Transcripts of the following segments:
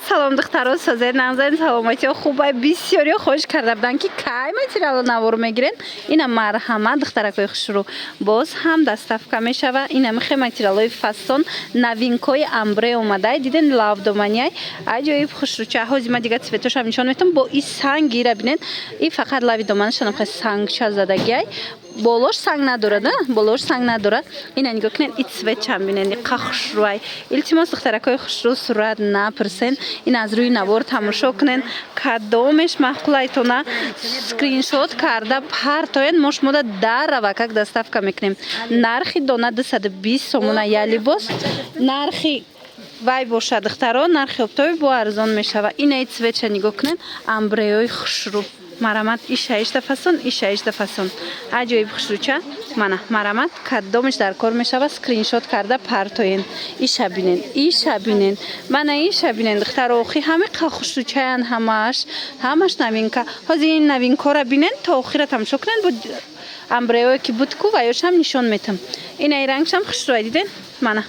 Салом духтаро созер намзан саломатиё хубай бисёриё хош карда буданд ки кай материалро навор мегирен. Ина марҳамат духтаракои хушрӯ боз ҳам доставка мешава. Ина михе материалои фасон новинкои амбре омадай диден лавдоманияй аҷоиб хушрӯча ҳозима дига цветошам нишон метам бо и сангира бинен и фақат лави доманашонам хе сангча задагиай болош санг надорад болош санг надорад. Ина нигоҳ кунед и цветчам бинен қа хушрӯай илтимос духтаракои хушрӯ сурат напурсен. Ин аз рӯи навор тамошо кунен кадомеш маъқулайтона скриншот карда партоен мо шумода даррава как доставка мекунем. Нархи дона 220 сомона я либос нархи вай бошад духтаро нархи оптови бо арзон мешава. Инаи цветча нигоҳ кунен амбреёи хушрӯ марамат ишаишта фасон ишаишта фасон аҷоиб хушрӯча мана марамат кадомеш дар кор мешава скриншот карда партоен иша бинен мана иша бинен духтаро охи ҳаме қа хушрӯчаян ҳамаш новинка ҳозир ин новинкора бинен то охира тамошо кунен бо амбреое ки будку ваёшам нишон метам. Инаи рангшам хушрӯай диден мана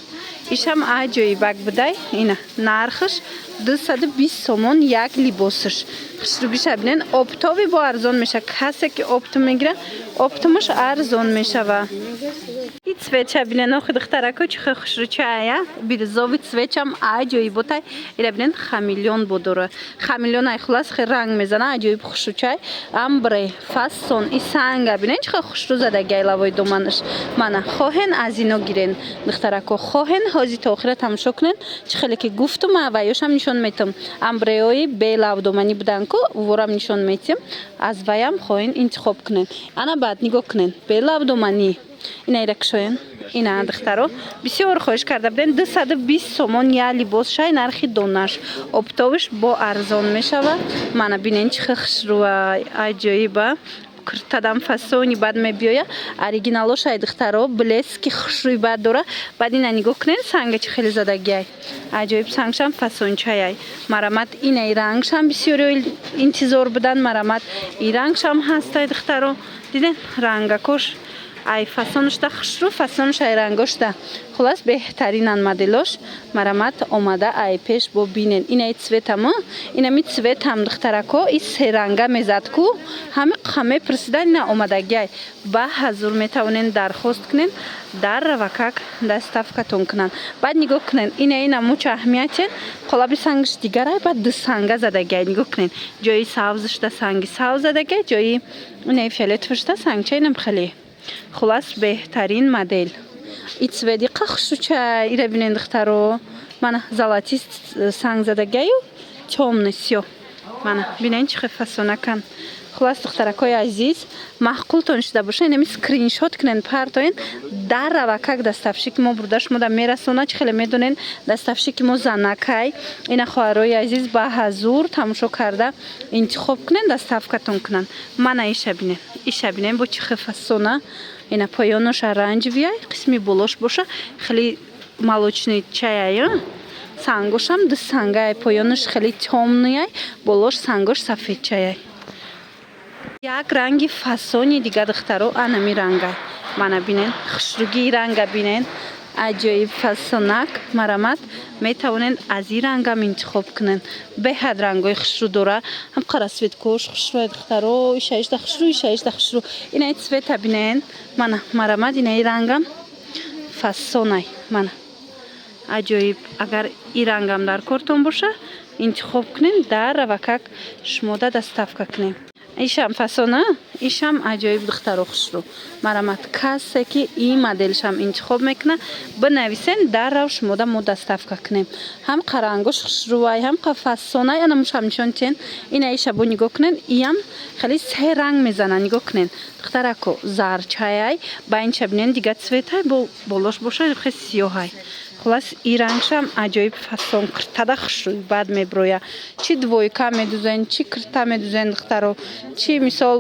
ишам аҷоибак будай. Ина нархаш 220 сомон як либосаш хушрӯбиша бинен оптови бо арзон меша касе ки опту мегира оптумаш арзон мешава. И цветча бинен охи духтарако чихе хушрӯчая бирзови цветчам аҷоиботай ира бинен хамелеон бодора хамелеон ай хулас хе ранг мезана аҷоиб хушрӯчай амбре фасон и санга бинен чихе хушрӯ задагиай лавои доманаш мана хоҳен аз ино гирен духтарако хоҳен ҳозир то охира тамошо кунен чихеле ки гуфтум ваёшам нишон метам амбреои бе лавдоманӣ буданку ворам нишон метим аз ваям хоҳен интихоб кунен. Ана баъд нигоҳ кунен бе лавдоманӣ инаира кушоен. Ина духтаро бисёр хоҳиш карда буден 220 сомон я либос шай нархи донаш оптовиш бо арзон мешава. Мана бинен чихе хушрӯа аҷоиба куртадам фасони бад мебиёя оригиналошай духтаро блески хушрӯи бад дора. Баъд ина нигоҳ кунен санга чи хеле задагиай аҷоиб сангшам фасончаяй марамат инаи рангшам бисёриё интизор будан марамат и рангшам ҳастай духтаро диден рангакош ай фасонушда хушрӯ фасонушай рангошда хулас беҳтаринан моделош марамат омада ай пеш бо бинен. Инаи цветама инами цветам духтарако и серанга мезадку ҳаме қа мепурсидан ина омадагиай ба ҳазур метавонен дархост кунен даррава как доставкатон кунан. Баъд нигоҳ кунен инаи намуча аҳамиятен қолаби сангаш дигарай баъд ду санга задагиай нигоҳ кунен ҷои савзашда санги савз задагиай ҷои инаи фиолетовашда сангча инам хеле хулас беҳтарин модел. И цвети қа хушрӯча ира бинен духтаро мана золотист санг задагиаю тёмный сё мана бинен чихе фасонакан хулас духтаракои азиз маъқултон шуда боша инами скриншот кунен партоен даррава как доставщики мо бурда шумода мерасона чихеле медонен доставщики мо занакай. Ина хоҳарои азиз ба ҳазур тамошо карда интихоб кунен доставкатон кунан. Мана иша бинен бо чихе фасона ина поёнош оранҷевияй қисми болош боша хеле молочный чаяй сангошам ду сангай поёнош хеле тёмныяй болош сангош сафедчаяй. Як ранги фасони дига духтаро анами рангай мана бинен хушрӯгии ранга бинен аҷоиб фасонак марамат метавонен аз ин рангам интихоб кунен беҳад рангои хушрӯ дора ҳам қарасветкош хушрӯай духтаро ишаишта хушрӯ инаи цвета бинен мана марамат инаи рангам фасонай мана аҷоиб агар ин рангам дар кортон боша интихоб кунен даррава как шумода доставка кунем. ишам фасона ишам аҷоиб духтаро хушрӯ марамат касе ки ин моделшам интихоб мекуна бинависен даррав шумода мо доставка кунем ҳам қа рангош хушрӯай ҳам қа фасонай ана мушам нишон тен. Ина иша бо нигоҳ кунен иам хеле се ранг мезана нигоҳ кунен духтарако зарчаяй ба инча бинен дига цветай бо болош боша хе сиёҳай хулас ин рангшам аҷоиб фасон киртада хушрӯи бад меброя чи двойка медузен чи кирта медузен духтаро чи мисол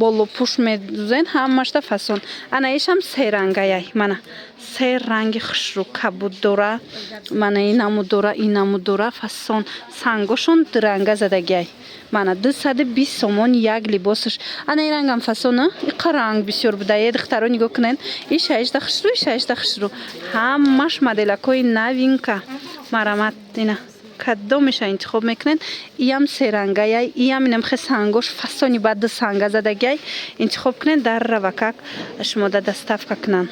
болопуш медузен ҳамашда фасон. Ана ишам се рангаяй мана се ранги хушрӯ кабуд дора мана инаму дора фасон сангошон дуранга задагиай мана 220 сомон як либосаш. Ана ин рангам фасона иқа ранг бисёр будае духтаро нигоҳ кунен ишаишта хушрӯ ҳамаш моделакои новинка марамат ина кадомеша интихоб мекунед. Иам серангаяй, иам инамхе сангош фасони баъд санга задагияй интихоб кунед дар равакак шумо да доставка кунанд.